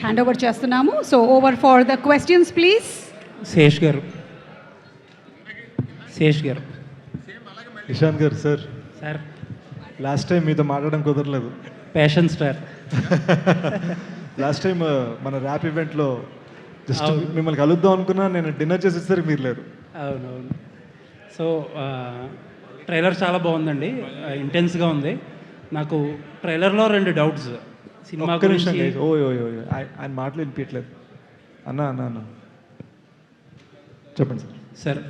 Hand over చేస్తున్నాము. So over for the questions please. Sesh garu. Ishan గారు sir, sir last time మీతో మాట్లాడడం కుదరలేదు. Passion star. లాస్ట్ టైం మన ర్యాప్ ఈవెంట్లో జస్ట్ మిమ్మల్ని కలుద్దాం అనుకున్నా, నేను డిన్నర్ చేసి వచ్చేసరికి మీరు లేరు. అవునవును. సో ట్రైలర్ చాలా బాగుందండి, ఇంటెన్స్గా ఉంది. నాకు ట్రైలర్లో 2 డౌట్స్ సినిమా గురించి. ఆయన మాటలు వినిపించట్లేదు. అన్న చెప్పండి సార్. సార్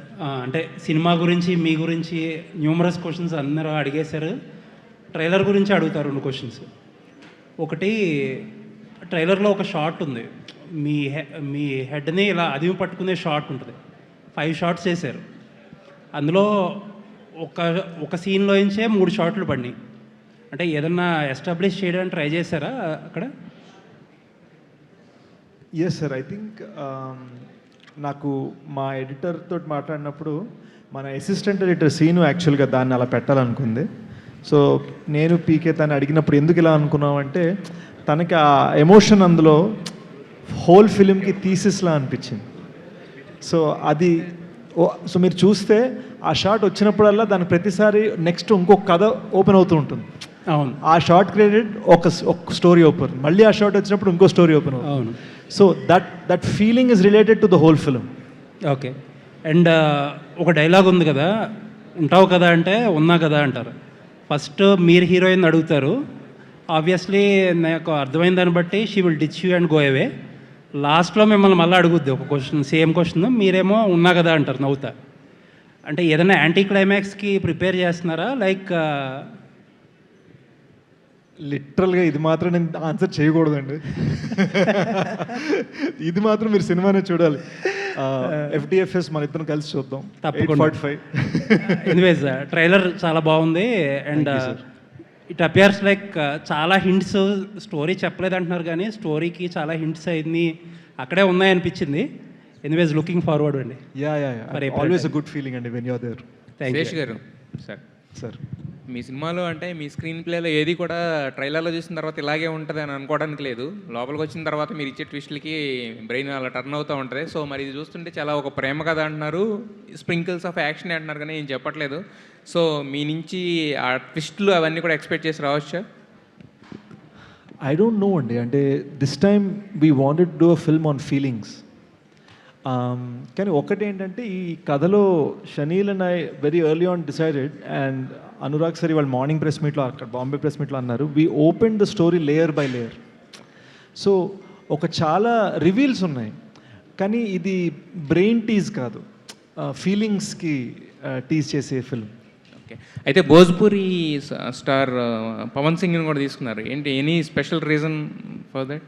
అంటే సినిమా గురించి, మీ గురించి న్యూమరస్ క్వశ్చన్స్ అందరూ అడిగేశారు. ట్రైలర్ గురించి అడుగుతారు 2 క్వశ్చన్స్. ఒకటి, ట్రైలర్లో ఒక షాట్ ఉంది, మీ హెడ్ని ఇలా అదిమి పట్టుకునే షాట్ ఉంటుంది. 5 షాట్స్ వేశారు. అందులో ఒక సీన్లో నుంచే 3 షాట్లు పడినాయి. అంటే ఏదన్నా ఎస్టాబ్లిష్ చేయడానికి ట్రై చేశారా అక్కడ? ఎస్ సార్, ఐ థింక్ నాకు మా ఎడిటర్ తోటి మాట్లాడినప్పుడు మన అసిస్టెంట్ ఎడిటర్ సీను యాక్చువల్గా దాన్ని అలా పెట్టాలనుకుంది. సో నేను పీకే తను అడిగినప్పుడు ఎందుకు ఇలా అనుకున్నామంటే, తనకి ఆ ఎమోషన్ అందులో హోల్ ఫిలింకి థీసిస్లా అనిపించింది. సో అది మీరు చూస్తే ఆ షాట్ వచ్చినప్పుడల్లా దానికి ప్రతిసారి నెక్స్ట్ ఇంకొక కథ ఓపెన్ అవుతూ ఉంటుంది. అవును. ఆ షార్ట్ క్రెడిట్ ఒక స్టోరీ ఓపెన్, మళ్ళీ ఆ షార్ట్ వచ్చినప్పుడు ఇంకో స్టోరీ ఓపెన్ అవుతుంది. అవును. So that feeling is related to the whole film. Okay. And ఒక డైలాగ్ ఉంది కదా, ఉంటావు కదా అంటే ఉన్నా కదా అంటారు. ఫస్ట్ మీరు హీరోయిన్ అడుగుతారు, ఆబ్వియస్లీ నాకు అర్థమైన దాన్ని బట్టి she will ditch you and go away. లాస్ట్లో మిమ్మల్ని మళ్ళీ అడుగుద్ది ఒక క్వశ్చన్, సేమ్ క్వశ్చన్, మీరేమో ఉన్నా కదా అంటారు నవ్వుతా. అంటే ఏదైనా యాంటీ క్లైమాక్స్కి ప్రిపేర్ చేస్తున్నారా? లైక్ లిటరల్గా ఇది మాత్రం నేను ఆన్సర్ చేయకూడదండి. ఇది మాత్రం మీరు సినిమానే చూడాలి. FDFS మన ఇద్దరం కలిసి చూద్దాం. తప్పకుండా. 8:45. ఎనీవేస్ ట్రైలర్ చాలా బాగుంది. అండ్ ఇట్ అపియర్స్ లైక్ చాలా హింట్స్, స్టోరీ చెప్పలేదు అంటున్నారు కానీ స్టోరీకి చాలా హింట్స్ అయింది అక్కడే ఉన్నాయనిపించింది. ఎనీవేస్ లుకింగ్ ఫార్వర్డ్ అండి. ఆల్వేస్ అ గుడ్ ఫీలింగ్ అండి when you are there. Sesh garu, sir మీ సినిమాలో అంటే మీ స్క్రీన్ ప్లేలో ఏది కూడా ట్రైలర్లో చూసిన తర్వాత ఇలాగే ఉంటుంది అని అనుకోవడానికి లేదు. లోపలికి వచ్చిన తర్వాత మీరు ఇచ్చే ట్విస్ట్లకి బ్రెయిన్ అలా టర్న్ అవుతూ ఉంటుంది. సో మరి ఇది చూస్తుంటే చాలా ఒక ప్రేమ కథ అంటున్నారు, స్ప్రింకిల్స్ ఆఫ్ యాక్షన్ అంటున్నారు కానీ ఏం చెప్పట్లేదు. సో మీ నుంచి ఆ ట్విస్ట్లు అవన్నీ కూడా ఎక్స్పెక్ట్ చేసి రావచ్చా? ఐ డోంట్ నో అండి. అంటే this time we wanted to do a film on feelings. కానీ ఒకటి ఏంటంటే, ఈ కథలో chenille and I very early on decided, and Anurag sir వాళ్ళు మార్నింగ్ ప్రెస్ మీట్లో అక్కడ బాంబే ప్రెస్ మీట్లో అన్నారు, we open the story layer by layer. So ఒక చాలా రివీల్స్ ఉన్నాయి, కానీ ఇది బ్రెయిన్ టీజ్ కాదు, ఫీలింగ్స్కి టీజ్ చేసే ఫిల్మ్. ఓకే. అయితే భోజ్పురి స్టార్ పవన్ సింగ్ని కూడా తీసుకున్నారు, ఏంటి any special reason for that?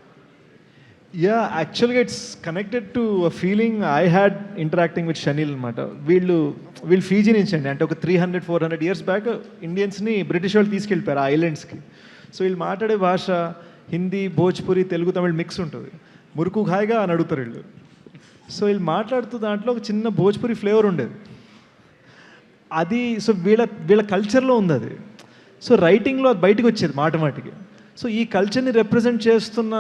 Yeah, actually it's connected to a feeling I had interacting with Shanil అనమాట. వీళ్ళు ఫీజీ నుంచి అండి, అంటే ఒక 300-400 ఇయర్స్ బ్యాక్ ఇండియన్స్ని బ్రిటిష్ వాళ్ళు తీసుకెళ్ళిపోయారు ఆ ఐలాండ్స్కి. సో వీళ్ళు మాట్లాడే భాష హిందీ, భోజ్పురి, తెలుగు, తమిళ్ మిక్స్ ఉంటుంది. మురుకు హాయిగా అని అడుగుతారు వీళ్ళు. సో వీళ్ళు మాట్లాడుతూ దాంట్లో ఒక చిన్న భోజ్పురి ఫ్లేవర్ ఉండేది. అది సో వీళ్ళ కల్చర్లో ఉంది అది. సో రైటింగ్లో అది బయటకు వచ్చేది మాటికి. సో ఈ కల్చర్ని రిప్రజెంట్ చేస్తున్న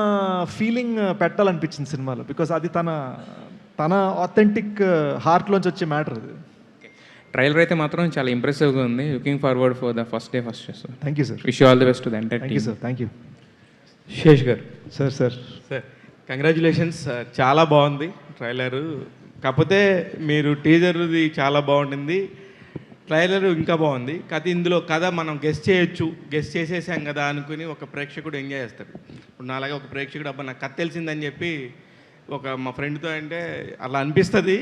ఫీలింగ్ పెట్టాలనిపించింది సినిమాలో, బికాస్ అది తన ఆథెంటిక్ హార్ట్లోంచి వచ్చే మ్యాటర్ అది. ట్రైలర్ అయితే మాత్రం చాలా ఇంప్రెసివ్గా ఉంది. Looking forward for the first day first show. Thank you sir. Wish you all the best to the entire thank you sir. Thank you. Sesh garu. Sir congratulations. చాలా బాగుంది ట్రైలరు. కాకపోతే మీరు టీజర్ది చాలా బాగుంటుంది, ట్రైలర్ ఇంకా బాగుంది. కథ ఇందులో కథ మనం గెస్ట్ చేసేసాం కదా అనుకుని ఒక ప్రేక్షకుడు ఎంజాయ్ చేస్తాడు. ఇప్పుడు నాలాగే ఒక ప్రేక్షకుడు అబ్బా నాకు కథ తెలిసిందని చెప్పి మా ఫ్రెండ్తో అంటే అలా అనిపిస్తుంది,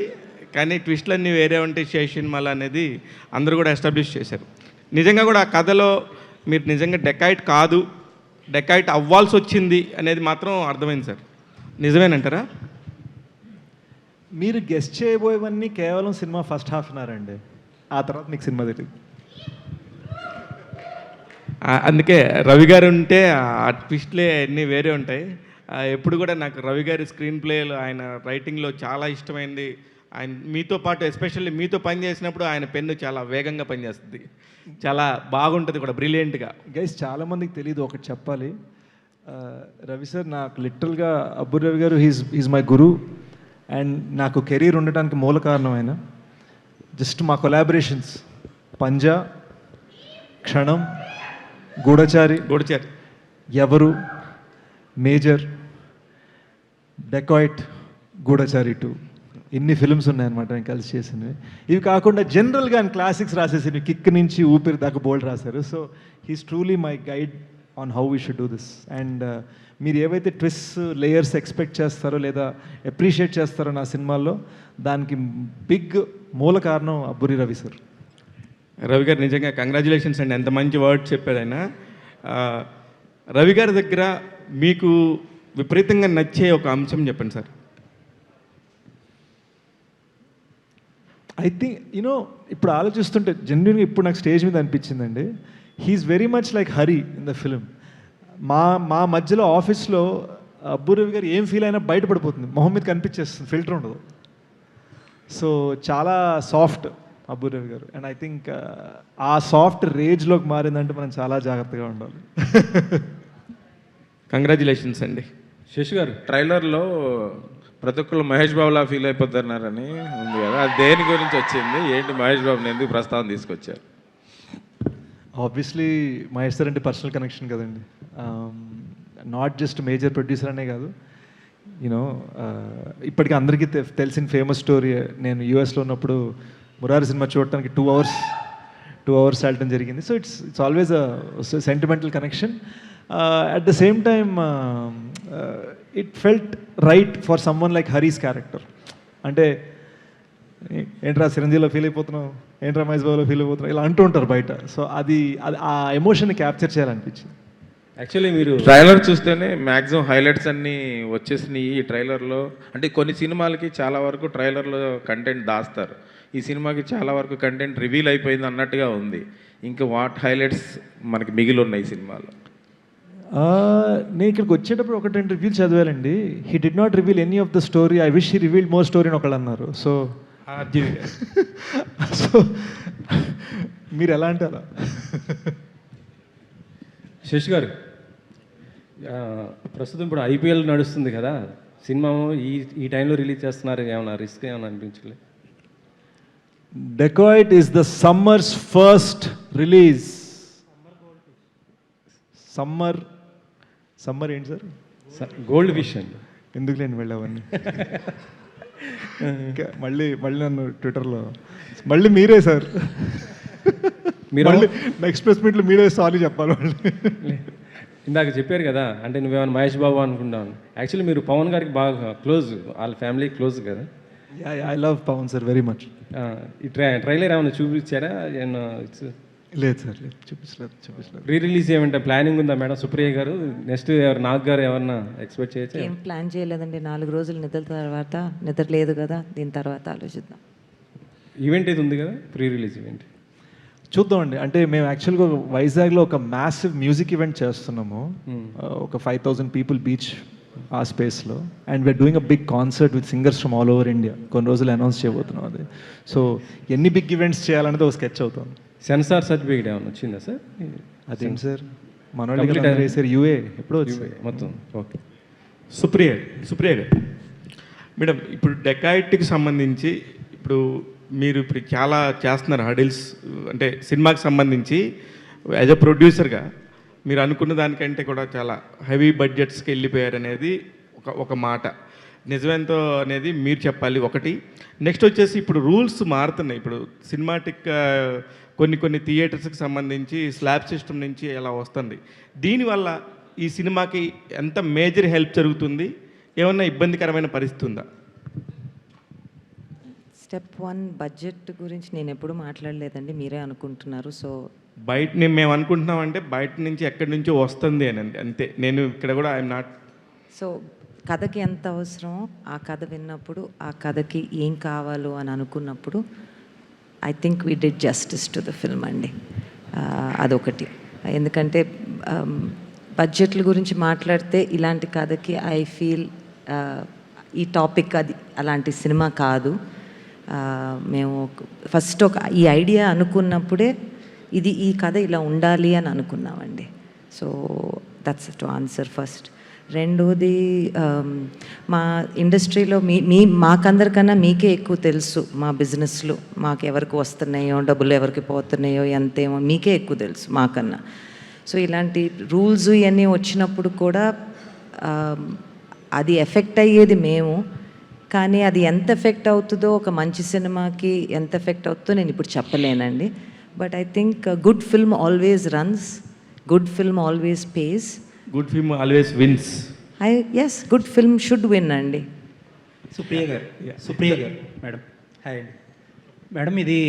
కానీ ట్విస్ట్లు అన్నీ వేరే ఉంటాయి శేష్ సినిమాలు అనేది అందరూ కూడా ఎస్టాబ్లిష్ చేశారు. నిజంగా కూడా ఆ కథలో మీరు నిజంగా డెకాయిట్ అవ్వాల్సి వచ్చింది అనేది మాత్రం అర్థమైంది సార్. నిజమేనంటారా? మీరు గెస్ట్ చేయబోయేవన్నీ కేవలం సినిమా ఫస్ట్ హాఫ్ అన్నారండి, ఆ తర్వాత మీకు సినిమా తెలియదు. అందుకే రవి గారు ఉంటే ఆ ట్విస్ట్లే అన్నీ వేరే ఉంటాయి. ఎప్పుడు కూడా నాకు రవి గారి స్క్రీన్ ప్లేలో, ఆయన రైటింగ్లో చాలా ఇష్టమైంది. ఆయన మీతో పాటు ఎస్పెషల్లీ మీతో పని చేసినప్పుడు ఆయన పెన్ను చాలా వేగంగా పనిచేస్తుంది, చాలా బాగుంటుంది కూడా, బ్రిలియంట్గా. గైస్ చాలామందికి తెలియదు, ఒకటి చెప్పాలి. రవి సార్, నాకు లిటరల్గా అబ్బు రవి గారు హీజ్ మై గురు, అండ్ నాకు కెరీర్ ఉండటానికి మూల కారణం ఆయన. జస్ట్ మా కొలాబరేషన్స్ పంజా, క్షణం, గూఢచారి, ఎవరు, మేజర్, డెకాయిట్, గూఢచారి 2, ఇన్ని ఫిల్మ్స్ ఉన్నాయన్నమాట నేను కలిసి చేసినవి. ఇవి కాకుండా జనరల్గా ఆయన క్లాసిక్స్ రాసేసినవి, కిక్ నుంచి ఊపిరి దాకా బోల్డ్ రాశారు. So he's truly my guide on how we should do this. And మీరు ఏవైతే ట్విస్ట్ లేయర్స్ ఎక్స్పెక్ట్ చేస్తారో లేదా అప్రిషియేట్ చేస్తారో నా సినిమాల్లో, దానికి బిగ్ మూల కారణం అబ్బూరి రవి సార్. రవి గారు నిజంగా కంగ్రాచులేషన్స్ అండి, ఎంత మంచి వర్డ్ చెప్పారు ఆయన. రవి గారి దగ్గర మీకు విపరీతంగా నచ్చే ఒక అంశం చెప్పండి సార్. ఐ థింక్ ఇప్పుడు ఆలోచిస్తుంటే జెన్యున్గా ఇప్పుడు నాకు స్టేజ్ మీద అనిపించిందండి, he's very much like Hari in the film. మా మధ్యలో ఆఫీస్లో అబ్బు రవి గారు ఏం ఫీల్ అయినా బయటపడిపోతుంది, మొహం మీద కనిపించేస్తుంది, ఫిల్టర్ ఉండదు. సో చాలా సాఫ్ట్ అబ్బు రవి గారు. అండ్ ఐ థింక్ ఆ సాఫ్ట్ రేజ్లోకి మారిందంటే మనం చాలా జాగ్రత్తగా ఉండాలి. కంగ్రాచులేషన్స్ అండి. శశి గారు, ట్రైలర్లో ప్రతి ఒక్కరు మహేష్ బాబులా ఫీల్ అయిపోతున్నారని ఉంది కదా, అది దేని గురించి వచ్చింది, ఏంటి మహేష్ బాబుని ఎందుకు ప్రస్తావన తీసుకొచ్చారు? ఆబ్వియస్లీ మహేష్ సార్ అంటే పర్సనల్ కనెక్షన్ కదండి, నాట్ జస్ట్ మేజర్ ప్రొడ్యూసర్ అనే కాదు. ఇప్పటికీ అందరికీ తెలిసిన ఫేమస్ స్టోరీ, నేను యూఎస్లో ఉన్నప్పుడు మురారి సినిమా చూడటానికి 2 hours వెళ్ళటం జరిగింది. So it's always a sentimental connection. At the same time it felt right for someone like Hari's character. అంటే ఏంట్రా చిరంజీవిలో ఫీల్ అయిపోతున్నావు, ఏంట్రా మహేష్ బాబులో ఫీల్ అయిపోతున్నావు, ఇలా అంటూ ఉంటారు బయట. సో అది ఆ ఎమోషన్ని క్యాప్చర్ చేయాలనిపించింది. యాక్చువల్లీ మీరు ట్రైలర్ చూస్తేనే మ్యాక్సిమం హైలైట్స్ అన్నీ వచ్చేసినాయి ఈ ట్రైలర్లో. అంటే కొన్ని సినిమాలకి చాలా వరకు ట్రైలర్లో కంటెంట్ దాస్తారు, ఈ సినిమాకి చాలా వరకు కంటెంట్ రివీల్ అయిపోయింది అన్నట్టుగా ఉంది. ఇంకా వాట్ హైలైట్స్ మనకి మిగిలి ఉన్నాయి ఈ సినిమాలో? నేను ఇక్కడికి వచ్చేటప్పుడు 1-2 రివ్యూలు చదివానండి. He did not reveal any of the story, I wish he revealed more story అని ఒకళ్ళు అన్నారు. సో సో మీరు ఎలా అంటారా? శశి గారు, ప్రస్తుతం ఇప్పుడు ఐపీఎల్ నడుస్తుంది కదా, సినిమా ఈ టైంలో రిలీజ్ చేస్తున్నారు, ఏమన్నా రిస్క్ ఏమైనా అనిపించలేదు? Dacoit is the summers first release. Summer ఏంటి సార్? గోల్డ్ ఫిష్ అండి. ఎందుకు లేని వెళ్ళవన్నీ ఇంకా మళ్ళీ నన్ను ట్విట్టర్లో మళ్ళీ మీరే సార్, మీరు నెక్స్ట్ ప్రెస్ మీట్లో మీరే సారీ చెప్పాలి వాళ్ళు. ఇందాక చెప్పారు కదా, అంటే నువ్వేమైనా మహేష్ బాబు అనుకుంటాను. యాక్చువల్లీ మీరు పవన్ గారికి బాగా క్లోజ్, వాళ్ళ ఫ్యామిలీ క్లోజ్ కదా. I love Pawan sir very much. ఈ ట్రైలర్ ఏమైనా చూపించారా? లేదు సార్, లేదు, చూపించలేదు. రీ రిలీజ్ ఏమంటే ప్లానింగ్ ఉందా మేడం? సుప్రియ గారు నెక్స్ట్ ఎవరు, నాగ్ గారు ఎవరన్నా ఎక్స్పెక్ట్ చేయొచ్చు? ఏం ప్లాన్ చేయలేదండి, 4 రోజులు నిద్ర లేదు కదా, దీని తర్వాత ఆలోచిద్దాం. ఈవెంట్ ఇది ఉంది కదా, ప్రీ రిలీజ్ ఈవెంట్ చూద్దామండి. అంటే మేము యాక్చువల్గా వైజాగ్లో ఒక మ్యాసివ్ మ్యూజిక్ ఈవెంట్ చేస్తున్నాము, ఒక 5,000 పీపుల్ బీచ్ ఆ స్పేస్లో. And we are doing a big concert with singers from all over India. కొన్ని రోజులు అనౌన్స్ చేయబోతున్నాం అది. సో ఎన్ని బిగ్ ఈవెంట్స్ చేయాలనేది ఒక స్కెచ్ అవుతాం. సెన్సార్ సర్టిఫికేట్ ఏమైనా వచ్చిందా సార్? అదేంటి సార్, మన వాళ్ళు సార్ యూఏ ఎప్పుడో వచ్చింది మొత్తం. ఓకే. సుప్రియ గారు, మేడం, ఇప్పుడు డెకాయిట్కి సంబంధించి ఇప్పుడు మీరు చాలా చేస్తున్నారు హడిల్స్, అంటే సినిమాకి సంబంధించి యాజ్ అ ప్రొడ్యూసర్గా మీరు అనుకున్న దానికంటే కూడా చాలా హెవీ బడ్జెట్స్కి వెళ్ళిపోయారు అనేది ఒక మాట. నిజమేంతో అనేది మీరు చెప్పాలి ఒకటి. నెక్స్ట్ వచ్చేసి ఇప్పుడు రూల్స్ మారుతున్నాయి. ఇప్పుడు సినిమాటిక్ కొన్ని థియేటర్స్కి సంబంధించి స్లాబ్ సిస్టమ్ నుంచి ఎలా వస్తుంది, దీనివల్ల ఈ సినిమాకి ఎంత మేజర్ హెల్ప్ జరుగుతుంది, ఏమన్నా ఇబ్బందికరమైన పరిస్థితి ఉందా? స్టెప్ 1 బడ్జెట్ గురించి నేను ఎప్పుడు మాట్లాడలేదండి, మీరే అనుకుంటున్నారు. సో మేము అనుకుంటున్నామంటే బయట నుంచి ఎక్కడి నుంచో వస్తుంది అని అంతే. నేను ఇక్కడ కూడా ఐఎమ్ నాట్. సో కథకి ఎంత అవసరమో ఆ కథ విన్నప్పుడు, ఆ కథకి ఏం కావాలో అని అనుకున్నప్పుడు I think we did justice to the film అండి. అదొకటి. ఎందుకంటే బడ్జెట్ల గురించి మాట్లాడితే ఇలాంటి కథకి ఐ ఫీల్ ఈ టాపిక్ అది అలాంటి సినిమా కాదు. మేము ఫస్ట్ ఈ ఐడియా అనుకున్నప్పుడే ఈ కథ ఇలా ఉండాలి అని అనుకున్నామండి. So that's to answer first. రెండోది మా ఇండస్ట్రీలో మాకందరికన్నా మీకే ఎక్కువ తెలుసు మా బిజినెస్లో మాకు ఎవరికి వస్తున్నాయో డబ్బులు ఎవరికి పోతున్నాయో ఎంతేమో మీకే ఎక్కువ తెలుసు మాకన్నా. సో ఇలాంటి రూల్స్ ఇవన్నీ వచ్చినప్పుడు కూడా అది ఎఫెక్ట్ అయ్యేది మేము, కానీ అది ఎంత ఎఫెక్ట్ అవుతుందో ఒక మంచి సినిమాకి ఎంత ఎఫెక్ట్ అవుతుందో నేను ఇప్పుడు చెప్పలేనండి. But I think good film always runs, good film always pays, good film always wins. Yes, good film should win అండి. సుప్రియ గారు మేడం, హాయ్ అండి మేడం. ఇది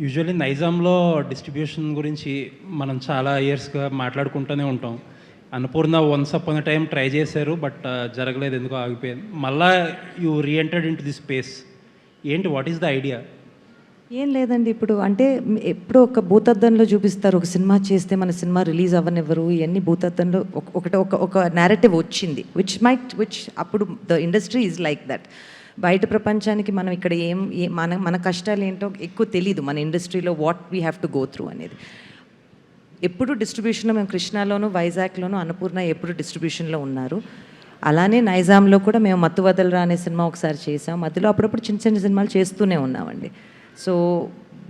యూజువల్లీ నైజాంలో డిస్ట్రిబ్యూషన్ గురించి మనం చాలా ఇయర్స్గా మాట్లాడుకుంటూనే ఉంటాం. Annapurna once upon a time try చేశారు, బట్ జరగలేదు, ఎందుకో ఆగిపోయింది. మళ్ళా you reentered in to the space. ఏంటి, వాట్ ఈస్ ద ఐడియా? ఏం లేదండి, ఇప్పుడు అంటే ఎప్పుడో ఒక భూతద్దంలో చూపిస్తారు, ఒక సినిమా చేస్తే మన సినిమా రిలీజ్ అవ్వనివ్వరు, ఇవన్నీ భూతద్దంలో ఒక నేరేటివ్ వచ్చింది, విచ్ అప్పుడు the industry is like that. బయట ప్రపంచానికి మనం ఇక్కడ మన కష్టాలు ఏంటో ఎక్కువ తెలీదు మన ఇండస్ట్రీలో, what we have to go through అనేది. ఎప్పుడు డిస్ట్రిబ్యూషన్లో మేము కృష్ణాలోను వైజాగ్లోను అన్నపూర్ణ ఎప్పుడు డిస్ట్రిబ్యూషన్లో ఉన్నారు. అలానే నైజాంలో కూడా మేము మత్తు వదలరా అనే సినిమా ఒకసారి చేసాం, మధ్యలో అప్పుడప్పుడు చిన్న చిన్న సినిమాలు చేస్తూనే ఉన్నామండి. సో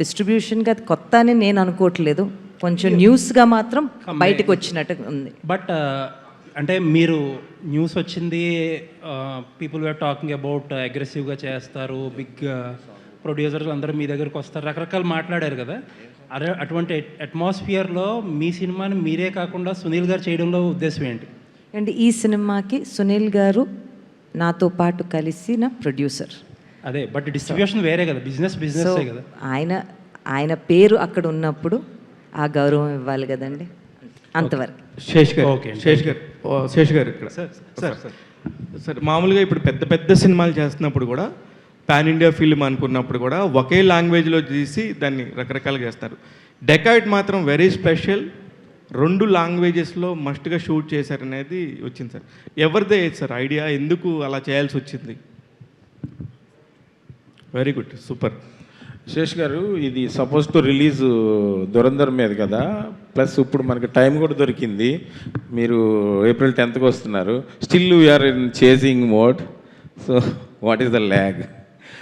డిస్ట్రిబ్యూషన్గా అది కొత్త అని నేను అనుకోవట్లేదు, కొంచెం న్యూస్గా మాత్రం బయటకు వచ్చినట్టు ఉంది. బట్ అంటే మీరు న్యూస్ వచ్చింది, పీపుల్ వేర్ టాకింగ్ అబౌట్ అగ్రెసివ్గా చేస్తారు, బిగ్ ప్రొడ్యూసర్లు అందరూ మీ దగ్గరకు వస్తారు, రకరకాలు మాట్లాడారు కదా. అటువంటి అట్మాస్ఫియర్లో మీ సినిమాని మీరే కాకుండా సునీల్ గారు చేయడంలో ఉద్దేశం ఏంటి? అండ్ ఈ సినిమాకి సునీల్ గారు నాతో పాటు కలిసిన ప్రొడ్యూసర్. అదే, బట్ డిస్ట్రిబ్యూషన్ వేరే కదా, బిజినెస్ కదా. ఆయన పేరు అక్కడ ఉన్నప్పుడు ఆ గౌరవం ఇవ్వాలి కదండి, అంతవరకు. శేష్ గారు ఇక్కడ సార్, మామూలుగా ఇప్పుడు పెద్ద పెద్ద సినిమాలు చేస్తున్నప్పుడు కూడా పాన్ ఇండియా ఫిల్మ్ అనుకున్నప్పుడు కూడా ఒకే లాంగ్వేజ్లో తీసి దాన్ని రకరకాలుగా చేస్తారు. డెకాయిట్ మాత్రం వెరీ స్పెషల్, 2 లాంగ్వేజెస్లో మస్ట్గా షూట్ చేశారనేది వచ్చింది సార్. ఎవరిదే సార్ ఐడియా, ఎందుకు అలా చేయాల్సి వచ్చింది? Very good, super. శేష్ గారు, ఇది సపోజ్ టు రిలీజ్ దురంధర్ మీద కదా, ప్లస్ ఇప్పుడు మనకి టైం కూడా దొరికింది, మీరు ఏప్రిల్ 10th వస్తున్నారు, still we are in chasing mode. So what is the lag?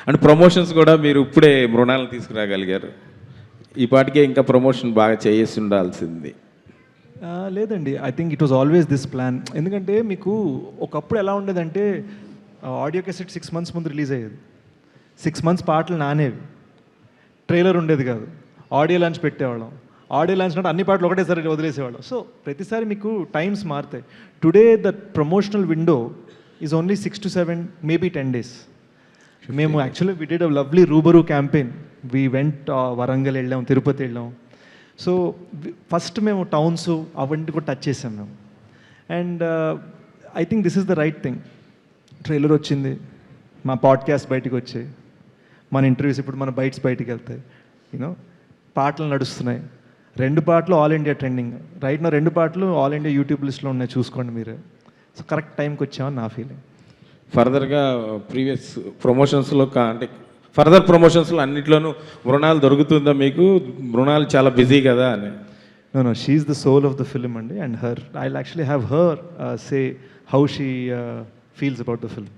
And promotions కూడా మీరు ఇప్పుడే మృణాలను తీసుకురాగలిగారు, ఈ పాటికే ఇంకా ప్రమోషన్ బాగా చేసి ఉండాల్సింది. లేదండి, I think it was always this plan. ఎందుకంటే మీకు ఒకప్పుడు ఎలా ఉండేదంటే ఆడియో క్యాసెట్ 6 months ముందు రిలీజ్ అయ్యేది, 6 months పాటలు నానేవి, ట్రైలర్ ఉండేది కాదు, ఆడియో లాంచ్ పెట్టేవాళ్ళం, ఆడియో లాంచ్ అంటే అన్ని పాటలు ఒకటేసారి వదిలేసేవాళ్ళం. సో ప్రతిసారి మీకు టైమ్స్ మారుతాయి. Today the promotional window is only 6 to 7, maybe 10 days. మేము actually we did a lovely Roobaru campaign. We went Warangal వెళ్ళాం, తిరుపతి వెళ్ళాం. సో ఫస్ట్ మేము టౌన్స్ అవన్నీ కూడా టచ్ చేసాం మేము. And I think this is the right thing. Trailer వచ్చింది, మా పాడ్కాస్ట్ బయటకు వచ్చాయి, మన ఇంటర్వ్యూస్ ఇప్పుడు మన బైట్స్ బయటికి వెళ్తాయి, యూనో పాటలు నడుస్తున్నాయి. 2 పాటలు ఆల్ ఇండియా ట్రెండింగ్ రైట్ నా, 2 పాటలు ఆల్ ఇండియా యూట్యూబ్ లిస్ట్లో ఉన్నాయి, చూసుకోండి మీరే. సో కరెక్ట్ టైంకి వచ్చామని నా ఫీలింగ్. ఫర్దర్గా ప్రీవియస్ ప్రమోషన్స్లో అంటే ఫర్దర్ ప్రమోషన్స్లో అన్నిట్లోనూ మృణాలు దొరుకుతుందా మీకు? మృణాలు చాలా బిజీ కదా అని. No, she is the soul of the film అండి, and her I'll actually have her say how she feels about the film.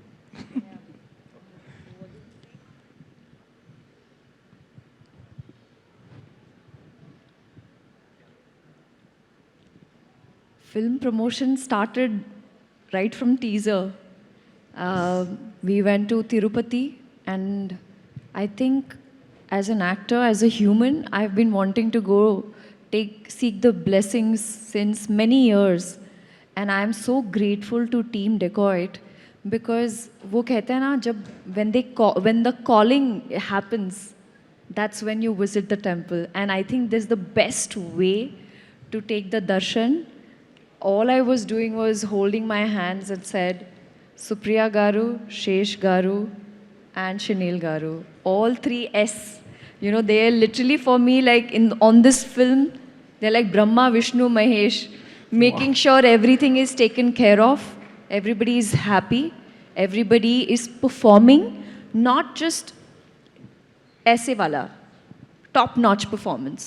Film promotion started right from teaser. We went to Tirupati, and I think as an actor, as a human, I've been wanting to go seek the blessings since many years, and I am so grateful to Team Dacoit, because वो कहते हैं ना, जब when the calling happens, that's when you visit the temple, and I think this is the best way to take the darshan. All I was doing was holding my hands and said, Supriya Garu, Shesh Garu, and Shanil Garu. All 3 S. You know, they are literally for me like on this film, they're like Brahma, Vishnu, Mahesh, making sure everything is taken care of. Everybody is happy. Everybody is performing, not just aise wala, top-notch performance.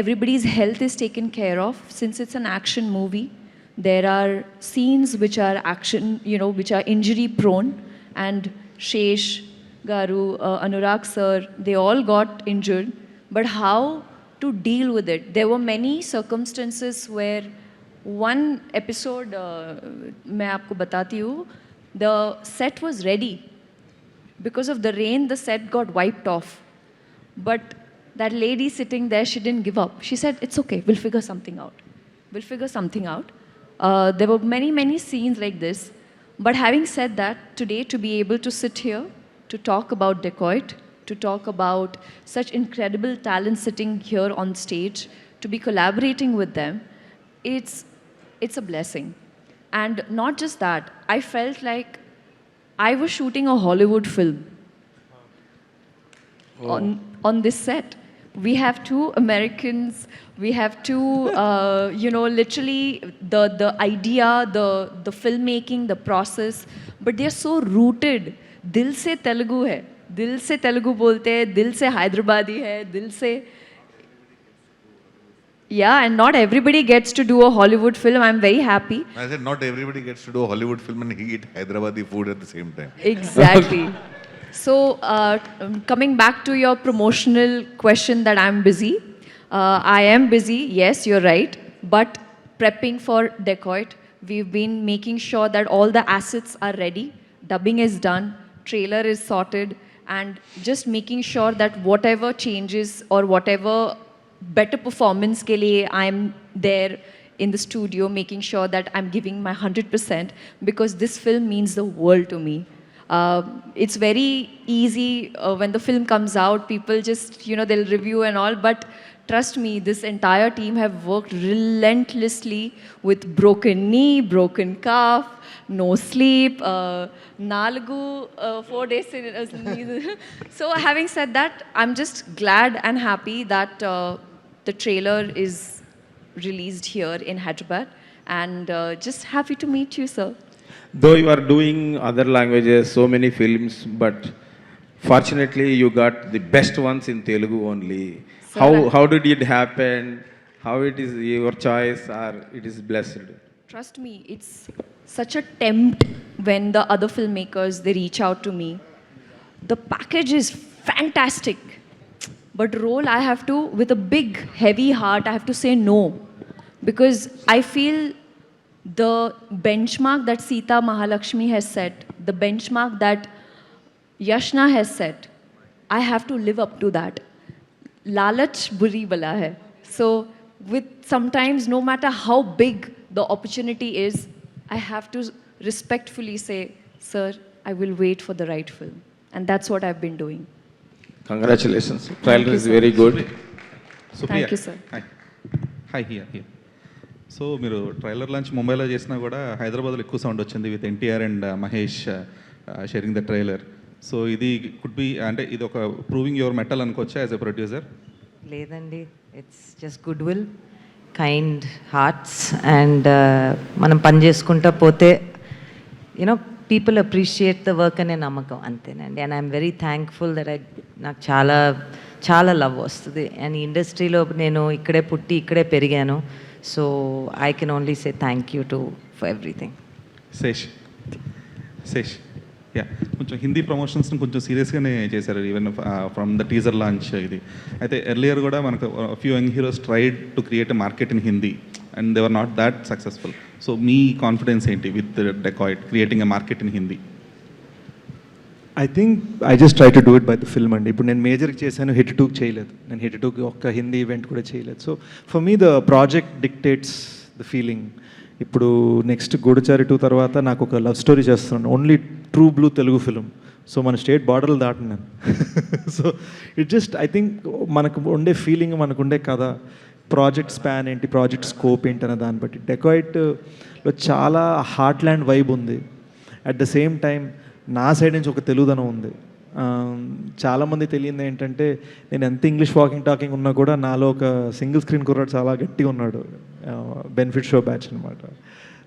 Everybody's health is taken care of since it's an action movie. There are scenes which are action, which are injury prone, and Shesh, Garu, Anurag sir, they all got injured. But how to deal with it? There were many circumstances where one episode, मैं आपको बताती हूँ, the set was ready. Because of the rain, the set got wiped off. But that lady sitting there, she didn't give up. She said, it's okay, we'll figure something out. We'll figure something out. There were many, many scenes like this. But having said that, today to be able to sit here, to talk about Dacoit, to talk about such incredible talent sitting here on stage, to be collaborating with them, it's a blessing. And not just that, I felt like I was shooting a Hollywood film on this set. We have two Americans, we have two, literally the idea, the filmmaking, the process, but they're so rooted. दिल से तेलुगु है, दिल से तेलुगु बोलते हैं, दिल से हैदराबादी है, दिल से. Yeah, and not everybody gets to do a Hollywood film. I'm very happy. I said not everybody gets to do a Hollywood film and eat Hyderabadi food at the same time. Exactly. So, coming back to your promotional question that I'm busy. I am busy, yes, you're right. But prepping for Dacoit, we've been making sure that all the assets are ready. Dubbing is done, trailer is sorted, and just making sure that whatever changes or whatever better performance ke liye I'm there in the studio, making sure that I'm giving my 100%, because this film means the world to me. It's very easy when the film comes out, people just, they'll review and all, but trust me, this entire team have worked relentlessly with broken knee, broken calf, no sleep, Nalgu, 4 days. So having said that, I'm just glad and happy that the trailer is released here in Hyderabad, and just happy to meet you, sir. Though you are doing other languages, so many films, but fortunately you got the best ones in Telugu only. How did it happen? How it is your choice, or it is blessed? Trust me, it's such a tempt when the other filmmakers, they reach out to me. The package is fantastic, but role I have to, with a big, heavy heart, I have to say no. Because I feel the benchmark that Sita Mahalakshmi has set, the benchmark that Yashna has set, I have to live up to that. Lalach buri bala hai. So with sometimes, no matter how big the opportunity is, I have to respectfully say, sir, I will wait for the right film. And that's what I've been doing. Congratulations. Trailer is very good. Thank you, sir. Hi, here. So మీరు trailer launch ముంబైలో చేసినా కూడా హైదరాబాద్లో ఎక్కువ sound వచ్చింది with NTR and Mahesh sharing the trailer. So ఇది could be, అంటే ఇది ఒక ప్రూవింగ్ యువర్ మెటల్ అనుకోవచ్చా యాజ్ ఎ ప్రొడ్యూసర్? లేదండి, it's just good will, kind hearts, and మనం పని చేసుకుంటూ పోతే పీపుల్ అప్రిషియేట్ ద వర్క్ అనే నమ్మకం, అంతేనండి. And I'm very thankful that నాకు చాలా చాలా లవ్ వస్తుంది. అండ్ ఈ ఇండస్ట్రీలో నేను ఇక్కడే పుట్టి ఇక్కడే పెరిగాను. So I can only say thank you for everything. Sesh yeah, కొంచెం హిందీ ప్రమోషన్స్ని కొంచెం సీరియస్గానే చేశారు, even from the teaser launch ఇది. అయితే ఎర్లియర్ కూడా మనకు few young heroes tried to create a market in Hindi and they were not that successful. So మీ కాన్ఫిడెన్స్ ఏంటి with Dacoit creating a market in Hindi? I think I just try to do it by the film అండి. ఇప్పుడు నేను మేజర్కి చేశాను, hit 2కి చేయలేదు. నేను hit 2కి ఒక్క హిందీ ఈవెంట్ కూడా చేయలేదు. So for me the project dictates the feeling. ఇప్పుడు నెక్స్ట్ గూఢచారి 2 తర్వాత నాకు ఒక లవ్ స్టోరీ చేస్తున్నాను, only true blue Telugu film. So మన స్టేట్ బార్డర్లు దాటినాను. So it just I think మనకు ఉండే ఫీలింగ్, మనకు ఉండే కథ, ప్రాజెక్ట్ స్పాన్ ఏంటి, ప్రాజెక్ట్ స్కోప్ ఏంటి అనే దాన్ని బట్టి డెకాయిట్లో చాలా హార్ట్లాండ్ వైబ్ ఉంది. అట్ ద సేమ్ టైం నా సైడ్ నుంచి ఒక తెలుగుదనం ఉంది. చాలామంది తెలియదు ఏంటంటే, నేను ఎంత ఇంగ్లీష్ వాకింగ్ టాకింగ్ ఉన్నా కూడా నాలో ఒక సింగిల్ స్క్రీన్ కుర్రాడు చాలా గట్టిగా ఉన్నాడు, బెనిఫిట్ షో బ్యాచ్ అనమాట.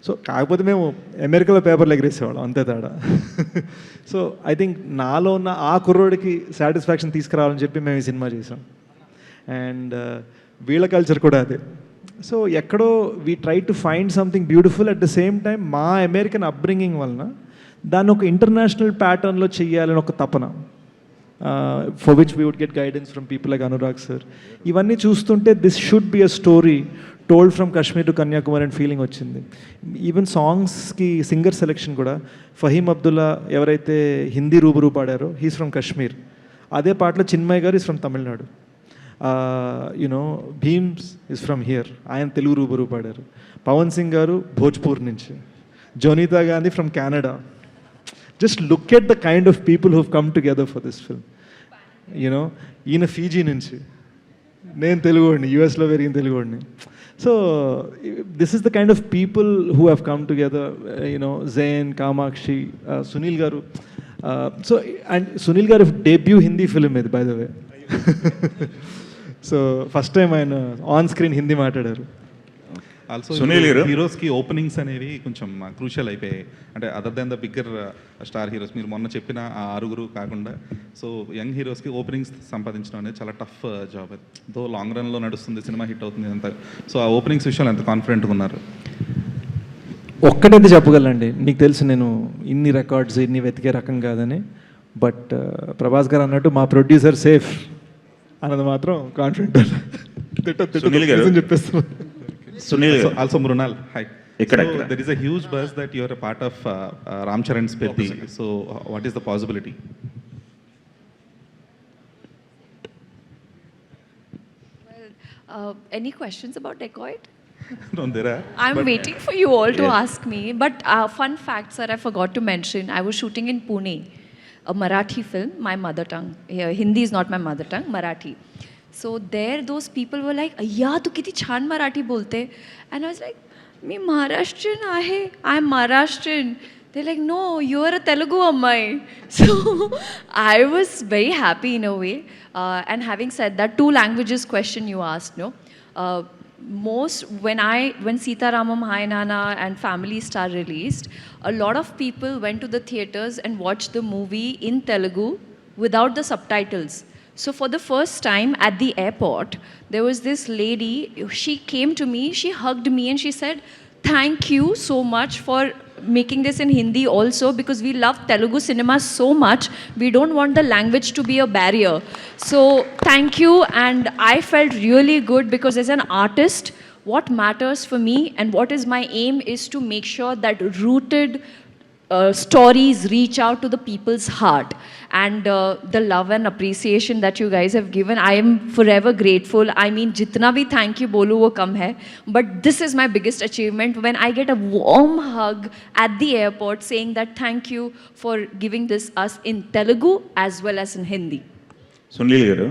సో కాకపోతే మేము అమెరికాలో పేపర్లు ఎగరేసేవాళ్ళం, అంతే తేడా. సో ఐ థింక్ నాలో ఉన్న ఆ కుర్రోడికి సాటిస్ఫాక్షన్ తీసుకురావాలని చెప్పి మేము ఈ సినిమా చేసాం. అండ్ వీళ్ళ కల్చర్ కూడా అదే. సో ఎక్కడో we try to find something beautiful. At the same time మా అమెరికన్ అప్బ్రింగింగ్ వలన దాన్ని ఒక ఇంటర్నేషనల్ ప్యాటర్న్లో చెయ్యాలని ఒక తపన, for which we would get guidance from people like Anurag sir. ఇవన్నీ చూస్తుంటే this should be a story told from Kashmir to Kanyakumari and feeling వచ్చింది. ఈవెన్ సాంగ్స్కి సింగర్ సెలెక్షన్ కూడా ఫహీమ్ అబ్దుల్లా ఎవరైతే హిందీ రూబరూ పాడారో హీస్ ఫ్రమ్ కాశ్మీర్. అదే పాటలో Chinmay garu is from Tamil Nadu. You know Bheems is from here, ఆయన తెలుగు రూబరూ పాడారు. పవన్ సింగ్ గారు భోజ్పూర్ నుంచి, Jonita Gandhi from Canada. Just look at the kind of people who've come together for this film. You know ఈయన ఫీజీ నుంచి, నేను తెలుగువాడిని, యూఎస్లో పెరిగిన తెలుగువాడిని. So this is the kind of people who have come together. You know Jain, Kamakshi, Sunil garu. So and Sunil garu debut Hindi film ఇది by the way. So first time ఆయన on screen Hindi మాట్లాడారు. ఆల్సో సునీల్ గారు హీరోస్కి ఓపెనింగ్స్ అనేవి కొంచెం క్రూషియల్ అయిపోయాయి. అంటే other than the bigger star heroes, మీరు మొన్న చెప్పిన ఆ 6 కాకుండా, సో యంగ్ హీరోస్కి ఓపెనింగ్స్ సంపాదించడం అనేది చాలా టఫ్ జాబ్. అది దో లాంగ్ రన్లో నడుస్తుంది, సినిమా హిట్ అవుతుంది అంతా. సో ఆ ఓపెనింగ్స్ విషయాలు ఎంత కాన్ఫిడెంట్గా ఉన్నారు? ఒక్కటైతే చెప్పగలండి, మీకు తెలుసు నేను ఇన్ని రికార్డ్స్ ఇన్ని వెతికే రకం కాదని. బట్ ప్రభాస్ గారు అన్నట్టు మా ప్రొడ్యూసర్ సేఫ్ అన్నది మాత్రం కాన్ఫిడెంట్ చెప్పేస్తున్నాను. Sunil also Mrunal, hi. ఇక్కడ there is a huge buzz that you are a part of Ram Charan's Peddi. So what is the possibility? Any questions about Dacoit? No, there are. I'm waiting for you all to ask me. But fun fact, sir, I forgot to mention, I was shooting in Pune, a Marathi film, my mother tongue. Hindi is not my mother tongue, Marathi. So there, those people were like, "Ayya, tu kiti chan Marathi bolte?" And I was like, "Me Maharashtrian aahe. I'm Maharashtrian." They're like, "No, you're a Telugu ammai." So I was very happy in a way. And having said that, 2 languages question you asked, no? Most when Sita Ramam Hai Nana and Family Star released, a lot of people went to the theaters and watched the movie in Telugu without the subtitles. So for the first time at the airport, there was this lady, she came to me, she hugged me and she said, "Thank you so much for making this in Hindi also, because we love Telugu cinema so much. We don't want the language to be a barrier." So thank you, and I felt really good because as an artist, what matters for me and what is my aim is to make sure that rooted stories reach out to the people's heart. And the love and appreciation that you guys have given, I am forever grateful. I mean, jitna bhi thank you bolu wo kam hai, but this is my biggest achievement when I get a warm hug at the airport saying that thank you for giving this us in Telugu as well as in Hindi. Sunil గారు,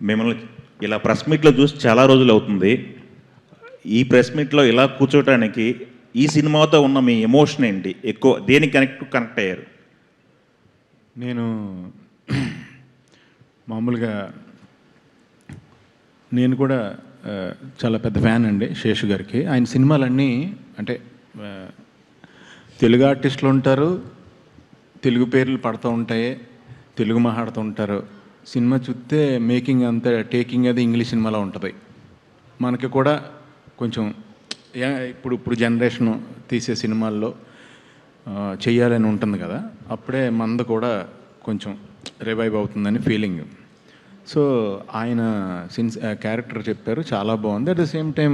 మిమ్మల్ని ఇలా press మీట్లో చూసి చాలా రోజులు అవుతుంది. ఈ press మీట్లో ఇలా కూర్చోటానికి ఈ సినిమాతో ఉన్న మీ ఎమోషన్ ఏంటి? ఎక్కువ దేనికి కనెక్ట్ అయ్యారు? నేను మామూలుగా నేను కూడా చాలా పెద్ద ఫ్యాన్ అండి శేషు గారికి. ఆయన సినిమాలన్నీ అంటే తెలుగు ఆర్టిస్టులు ఉంటారు, తెలుగు పేర్లు పడుతూ ఉంటాయి, తెలుగు మాట్లాడుతూ ఉంటారు. సినిమా చూస్తే మేకింగ్ అంతా టేకింగ్ అది ఇంగ్లీష్ సినిమాలో ఉంటుంది. మనకి కూడా కొంచెం ఇప్పుడు జనరేషన్ తీసే సినిమాల్లో చెయ్యాలని ఉంటుంది కదా, అప్పుడే మంద కూడా కొంచెం రివైవ్ అవుతుందని ఫీలింగ్. సో ఆయన క్యారెక్టర్ చెప్పారు, చాలా బాగుంది. At the same time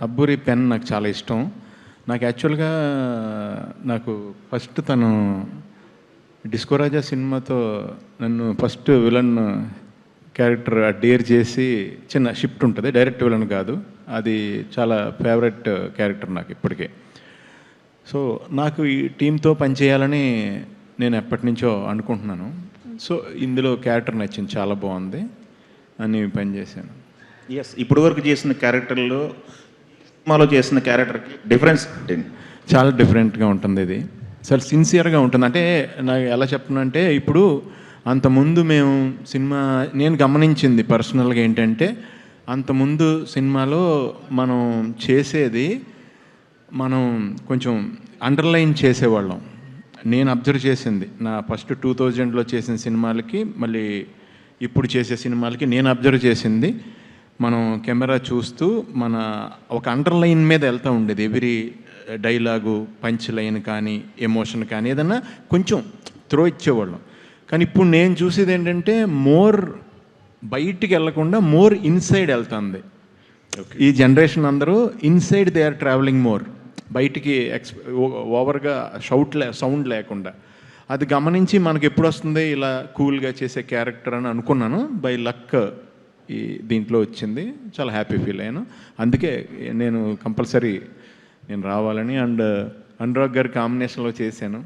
Abburi pen నాకు చాలా ఇష్టం. నాకు యాక్చువల్గా నాకు ఫస్ట్ తను డిస్కో రాజా సినిమాతో నన్ను ఫస్ట్ విలన్ క్యారెక్టర్ డేర్ చేసి, చిన్న షిఫ్ట్ ఉంటుంది, డైరెక్ట్ విలన్ కాదు, అది చాలా ఫేవరెట్ క్యారెక్టర్ నాకు ఇప్పటికే. సో నాకు ఈ టీంతో పనిచేయాలని నేను ఎప్పటి నుంచో అనుకుంటున్నాను. సో ఇందులో క్యారెక్టర్ నచ్చింది, చాలా బాగుంది అని పనిచేశాను. ఎస్, ఇప్పుడు వరకు చేసిన క్యారెక్టర్లో సినిమాలో చేసిన క్యారెక్టర్కి డిఫరెన్స్ చాలా డిఫరెంట్గా ఉంటుంది. ఇది చాలా సిన్సియర్గా ఉంటుంది. అంటే నాకు ఎలా చెప్తున్నంటే, ఇప్పుడు అంతకుముందు మేము నేను గమనించింది పర్సనల్గా ఏంటంటే, అంతకుముందు సినిమాలో మనం చేసేది మనం కొంచెం అండర్లైన్ చేసేవాళ్ళం. నేను అబ్జర్వ్ చేసింది నా ఫస్ట్ 2000లో చేసిన సినిమాలకి మళ్ళీ ఇప్పుడు చేసే సినిమాలకి నేను అబ్జర్వ్ చేసింది, మనం కెమెరా చూస్తూ మన ఒక అండర్లైన్ మీద వెళ్తూ ఉండేది. ఎవ్రీ డైలాగు, పంచ్ లైన్ కానీ, ఎమోషన్ కానీ ఏదన్నా కొంచెం త్రో ఇచ్చేవాళ్ళం. కానీ ఇప్పుడు నేను చూసేది ఏంటంటే మోర్ బయటికి వెళ్ళకుండా మోర్ ఇన్సైడ్ వెళ్తుంది. ఈ జనరేషన్ అందరూ inside they are travelling more, బయటికి ఓవర్గా సౌండ్ లేకుండా. అది గమనించి మనకి ఎప్పుడు వస్తుంది ఇలా కూల్గా చేసే క్యారెక్టర్ అని అనుకున్నాను. బై లక్ ఈ దీంట్లో వచ్చింది, చాలా హ్యాపీ ఫీల్ అయ్యాను. అందుకే నేను కంపల్సరీ నేను రావాలని. అండ్ అనురాగ్ గారి కాంబినేషన్లో చేశాను.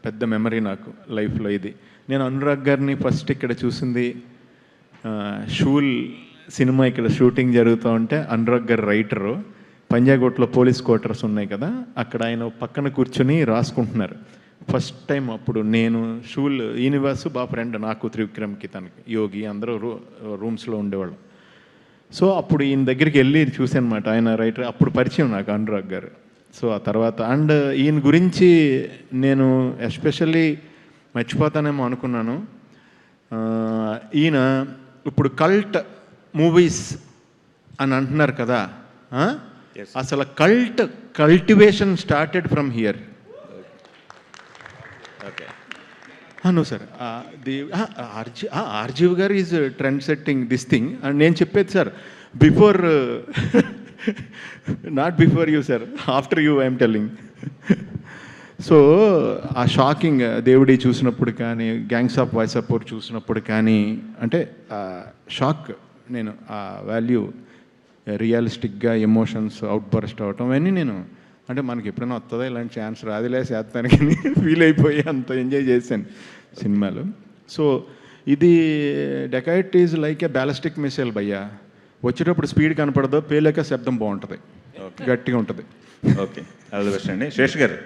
పెద్ద మెమరీ నాకు లైఫ్లో ఇది. నేను అనురాగ్ గారిని ఫస్ట్ ఇక్కడ చూసింది షూల్ సినిమా ఇక్కడ షూటింగ్ జరుగుతూ ఉంటే, అనురాగ్ గారు రైటరు, పంజాగుట్లో పోలీస్ క్వార్టర్స్ ఉన్నాయి కదా, అక్కడ ఆయన పక్కన కూర్చొని రాసుకుంటున్నారు. ఫస్ట్ టైం అప్పుడు నేను షూల్ యూనివర్స్ బా ఫ్రెండ్ నాకు, త్రివిక్రమ్కి, తనకి, యోగి అందరూ రూమ్స్లో ఉండేవాళ్ళం. సో అప్పుడు ఈయన దగ్గరికి వెళ్ళి చూశాను అనమాట. ఆయన రైటర్, అప్పుడు పరిచయం నాకు అనురాగ్ గారు. సో ఆ తర్వాత అండ్ ఈయన గురించి నేను ఎస్పెషల్లీ మర్చిపోతానేమో అనుకున్నాను. ఈయన ఇప్పుడు కల్ట్ మూవీస్ అని అంటున్నారు కదా, అసలు cultivation started from here. No sir, RGV గారు is trend setting this thing. And నేను చెప్పేది sir, before not before you sir, after you I'm telling. So ఆ షాకింగ్ దేవుడి చూసినప్పుడు కానీ, గ్యాంగ్స్ ఆఫ్ వాయిసపూర్ చూసినప్పుడు కానీ, అంటే షాక్, నేను ఆ వాల్యూ రియలిస్టిక్గా ఎమోషన్స్ అవుట్ బర్స్ట్ అవటం అవన్నీ నేను, అంటే మనకి ఎప్పుడైనా వస్తుందో ఇలాంటి ఛాన్స్ రాదులే చేస్తానికి ఫీల్ అయిపోయి అంత ఎంజాయ్ చేశాను సినిమాలో. సో ఇది dacoit is like A ballistic missile భయ్యా. వచ్చేటప్పుడు స్పీడ్ కనపడదు, పేలేక శబ్దం బాగుంటుంది, గట్టిగా ఉంటుంది. ఓకే, ఆల్ ది బెస్ట్ అండి. శేష్ గారు.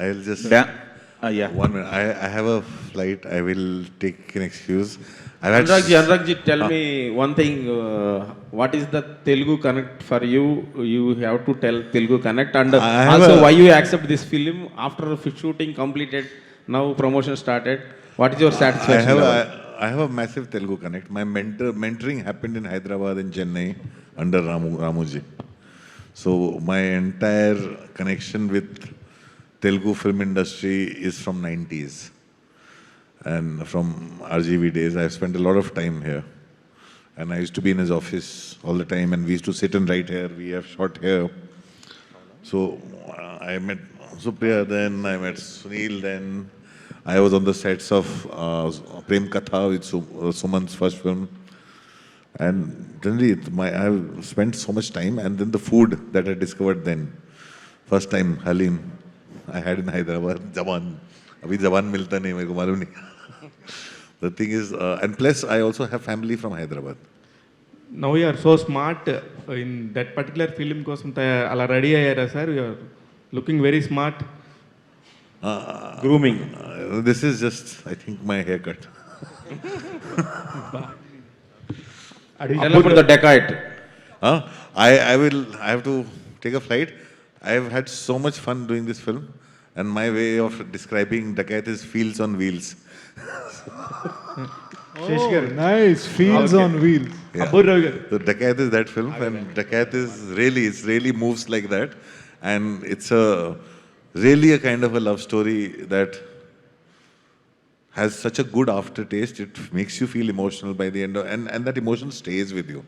I'll just... Yeah. 1 minute. I have a flight. I will take an excuse. Anurag ji, tell me one thing. What is the Telugu Connect for you? You have to tell Telugu Connect, and also why you accept this film after shooting completed, now promotion started. What is your satisfaction? I have a massive Telugu Connect. My mentoring happened in Hyderabad and Chennai under Ramuji. So my entire connection with Telugu film industry is from 90s. And from RGV days, I've spent a lot of time here. And I used to be in his office all the time, and we used to sit and write here. We have shot here. So I met Supriya then, I met Sunil then. I was on the sets of Prem Katha with Suman's first film. And generally, I've spent so much time. And then the food that I discovered then. First time, Halim. I had in Hyderabad, Jawan. Abhi Jawan milta nahi, mere ko malum nahi. The thing is, and plus I also have family from Hyderabad. Now you are so smart in that particular film kosam ala ready ayyara sir. You are looking very smart. Grooming. This is just, I think, my haircut. Tell about the Decade. I have to take a flight. I have had so much fun doing this film, and my way of describing Dakat is Fields on Wheels. Nice, Fields on Wheels. Yeah. So Dakat is that film, and Dakat is really moves like that, and it's really a kind of a love story that has such a good aftertaste. It makes you feel emotional by the end, and that emotion stays with you.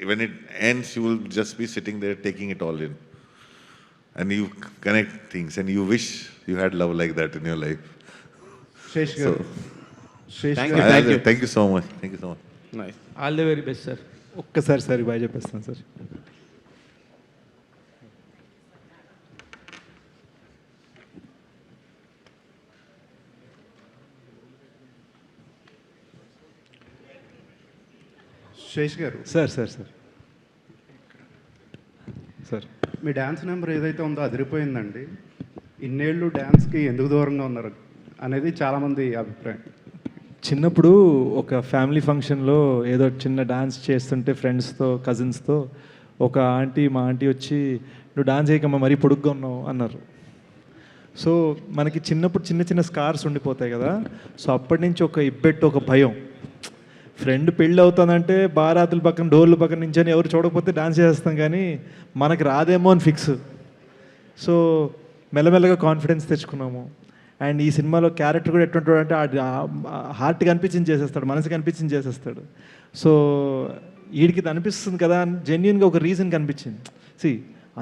When it ends, you will just be sitting there taking it all in. And you connect things, and you wish you had love like that in your life. Shesh So, thank you so much. Thank you so much. Nice. All the very best, sir. ఒక్కసారి bye చెప్పేస్తాను sir. Sesh garu. Sir మీ dance number ఏదైతే ఉందో అదిరిపోయిందండి. ఇన్నేళ్ళు డ్యాన్స్కి ఎందుకు దూరంగా ఉన్నారు అనేది చాలామంది అభిప్రాయం. చిన్నప్పుడు ఒక ఫ్యామిలీ ఫంక్షన్లో ఏదో చిన్న డాన్స్ చేస్తుంటే ఫ్రెండ్స్తో, కజిన్స్తో, ఒక మా ఆంటీ వచ్చి, నువ్వు డాన్స్ చేయకమ్మా మరీ పొడుగ్గా ఉన్నావు అన్నారు. సో మనకి చిన్నప్పుడు చిన్న చిన్న స్కార్స్ ఉండిపోతాయి కదా. సో అప్పటి నుంచి ఒక ఇబ్బెట్టు, ఒక భయం. ఫ్రెండ్ పెళ్ళి అవుతుందంటే బారాతుల పక్కన డోర్ల పక్కన నుంచి ఎవరు చూడకపోతే డాన్స్ చేస్తాం, కానీ మనకి రాదేమో అని ఫిక్స్. సో మెల్లమెల్లగా కాన్ఫిడెన్స్ తెచ్చుకున్నాము. అండ్ ఈ సినిమాలో క్యారెక్టర్ కూడా ఎటువంటి అంటే హార్ట్ కనిపించింది చేసేస్తాడు, మనసు కనిపించింది చేసేస్తాడు. సో వీడికి ఇది అనిపిస్తుంది కదా అని జెన్యున్గా ఒక రీజన్ కనిపించింది.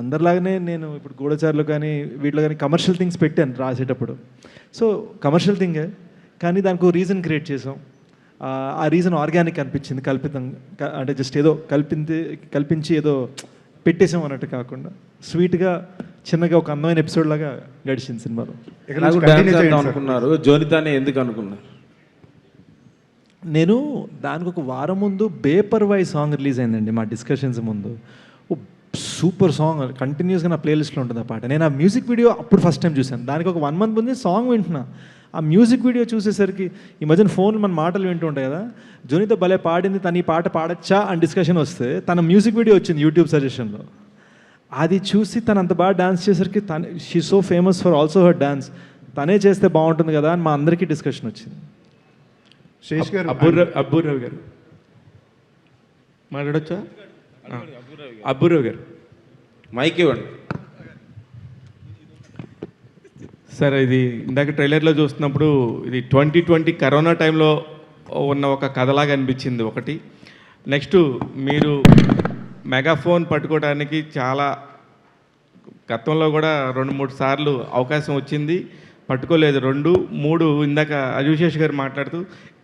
అందరిలాగానే నేను ఇప్పుడు గూఢచారులు కానీ వీటిలో కానీ కమర్షియల్ థింగ్స్ పెట్టాను రాసేటప్పుడు. సో కమర్షియల్ థింగే, కానీ దానికి ఒక రీజన్ క్రియేట్ చేసాం. ఆ రీజన్ ఆర్గానిక్ అనిపించింది, అంటే జస్ట్ ఏదో కల్పించి ఏదో పెట్టేసాం అన్నట్టు కాకుండా స్వీట్గా చిన్నగా ఒక అందమైన ఎపిసోడ్ లాగా గడిచింది సినిమాలో. అనుకున్నారు జోనితానే ఎందుకు అనుకున్నారు? నేను దానికి ఒక వారం ముందు బేపర్వాయ్ సాంగ్ రిలీజ్ అయిందండి మా డిస్కషన్స్ ముందు. సూపర్ సాంగ్, కంటిన్యూస్గా నా ప్లేలిస్ట్లో ఉంటుంది ఆ పాట. నేను ఆ మ్యూజిక్ వీడియో అప్పుడు ఫస్ట్ టైం చూశాను. దానికి ఒక 1 month ముందే సాంగ్ వింటున్నా. ఆ మ్యూజిక్ వీడియో చూసేసరికి ఈ మధ్యన ఫోన్ మన మాటలు వింటూ ఉంటాయి కదా, జోనితో భలే పాడింది, తను ఈ పాట పాడచ్చా అని డిస్కషన్ వస్తే తన మ్యూజిక్ వీడియో వచ్చింది యూట్యూబ్ సజెషన్లో. అది చూసి తను అంత బాగా డాన్స్ చేసరికి she so famous for also her dance, తనే చేస్తే బాగుంటుంది కదా అని మా అందరికీ డిస్కషన్ వచ్చింది. శేష్ గారు, అబ్బూరావు గారు మాట్లాడొచ్చా? అబ్బూరావు గారు మైక్ ఇవ్వండి సార్. ఇది ఇందాక ట్రైలర్లో చూస్తున్నప్పుడు ఇది 2020 కరోనా టైంలో ఉన్న ఒక కథలాగా అనిపించింది ఒకటి. నెక్స్ట్ మీరు మెగాఫోన్ పట్టుకోవడానికి చాలా గతంలో కూడా 2-3 సార్లు అవకాశం వచ్చింది, పట్టుకోలేదు. 2-3 ఇందాక అజుశేష్ గారు మాట్లాడుతూ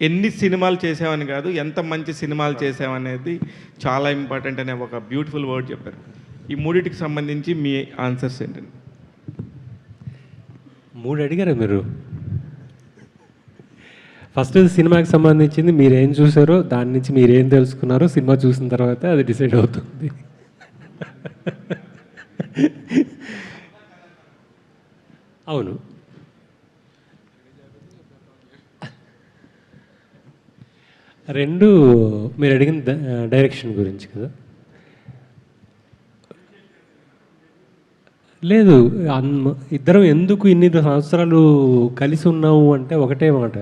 ఎన్ని సినిమాలు చేసామని కాదు, ఎంత మంచి సినిమాలు చేసామనేది చాలా ఇంపార్టెంట్ అనే ఒక బ్యూటిఫుల్ వర్డ్ చెప్పారు. ఈ మూడింటికి సంబంధించి మీ ఆన్సర్స్ ఏంటండి? 3 అడిగారా మీరు? ఫస్ట్ సినిమాకి సంబంధించింది మీరేం చూసారో దాని నుంచి మీరేం తెలుసుకున్నారో సినిమా చూసిన తర్వాత అది డిసైడ్ అవుతుంది. అవును, రెండు మీరు అడిగిన డైరెక్షన్ గురించి కదా. లేదు, ఇద్దరం ఎందుకు ఇన్ని సంవత్సరాలు కలిసి ఉన్నాము అంటే ఒకటే మాట,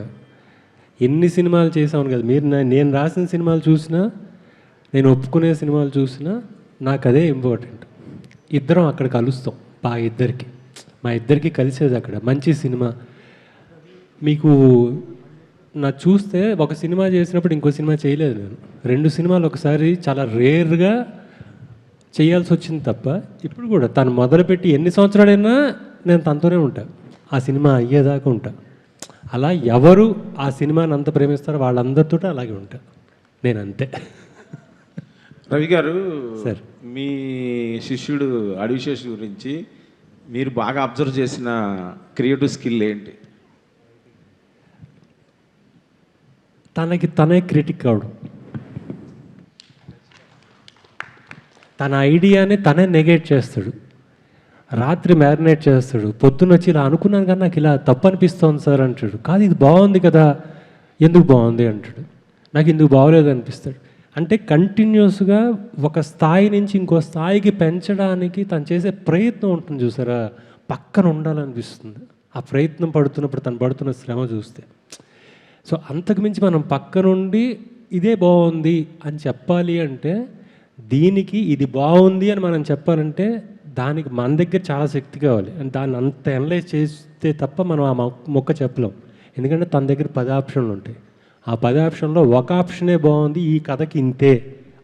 ఎన్ని సినిమాలు చేసామని కదా. మీరు నేను రాసిన సినిమాలు చూసినా, నేను ఒప్పుకునే సినిమాలు చూసినా నాకు అదే ఇంపార్టెంట్. ఇద్దరం అక్కడ కలుస్తాం బాగా, మా ఇద్దరికి కలిసేది అక్కడ మంచి సినిమా. మీకు నా చూస్తే ఒక సినిమా చేసినప్పుడు ఇంకో సినిమా చేయలేదు నేను. 2 సినిమాలు ఒకసారి చాలా రేర్గా చేయాల్సి వచ్చింది తప్ప, ఇప్పుడు కూడా తను మొదలుపెట్టి ఎన్ని సంవత్సరాలైనా నేను తనతోనే ఉంటా, ఆ సినిమా అయ్యేదాకా ఉంటా. అలా ఎవరు ఆ సినిమాని అంత ప్రేమిస్తారో వాళ్ళందరితో అలాగే ఉంటా నేను, అంతే. రవి గారు సార్, మీ శిష్యుడు అడివిశేష్ గురించి మీరు బాగా అబ్జర్వ్ చేసిన క్రియేటివ్ స్కిల్ ఏంటి? తనే క్రిటిక్ అవడం, తన ఐడియాని తనే నెగేట్ చేస్తాడు, రాత్రి మ్యారినేట్ చేస్తాడు, పొద్దున్న వచ్చి ఇలా అనుకున్నాను కానీ నాకు ఇలా తప్పు అనిపిస్తోంది సార్ అంటాడు. కాదు ఇది బాగుంది కదా, ఎందుకు బాగుంది అంటాడు, నాకు ఎందుకు బాగోలేదు అనిపిస్తాడు. అంటే కంటిన్యూస్గా ఒక స్థాయి నుంచి ఇంకో స్థాయికి పెంచడానికి తను చేసే ప్రయత్నం ఉంటుంది చూసారా, పక్కన ఉండాలనిపిస్తుంది ఆ ప్రయత్నం పడుతున్నప్పుడు, తను పడుతున్న శ్రమ చూస్తే. సో అంతకుమించి మనం పక్కనుండి ఇదే బాగుంది అని చెప్పాలి అంటే, దీనికి ఇది బాగుంది అని మనం చెప్పాలంటే దానికి మన దగ్గర చాలా శక్తి కావాలి. అండ్ దాన్ని అంత అనలైజ్ చేస్తే తప్ప మనం ఆ మొక్క చెప్పలేం. ఎందుకంటే తన దగ్గర 10 ఆప్షన్లు ఉంటాయి. ఆ 10 ఆప్షన్లో ఒక ఆప్షనే బాగుంది, ఈ కథకి ఇంతే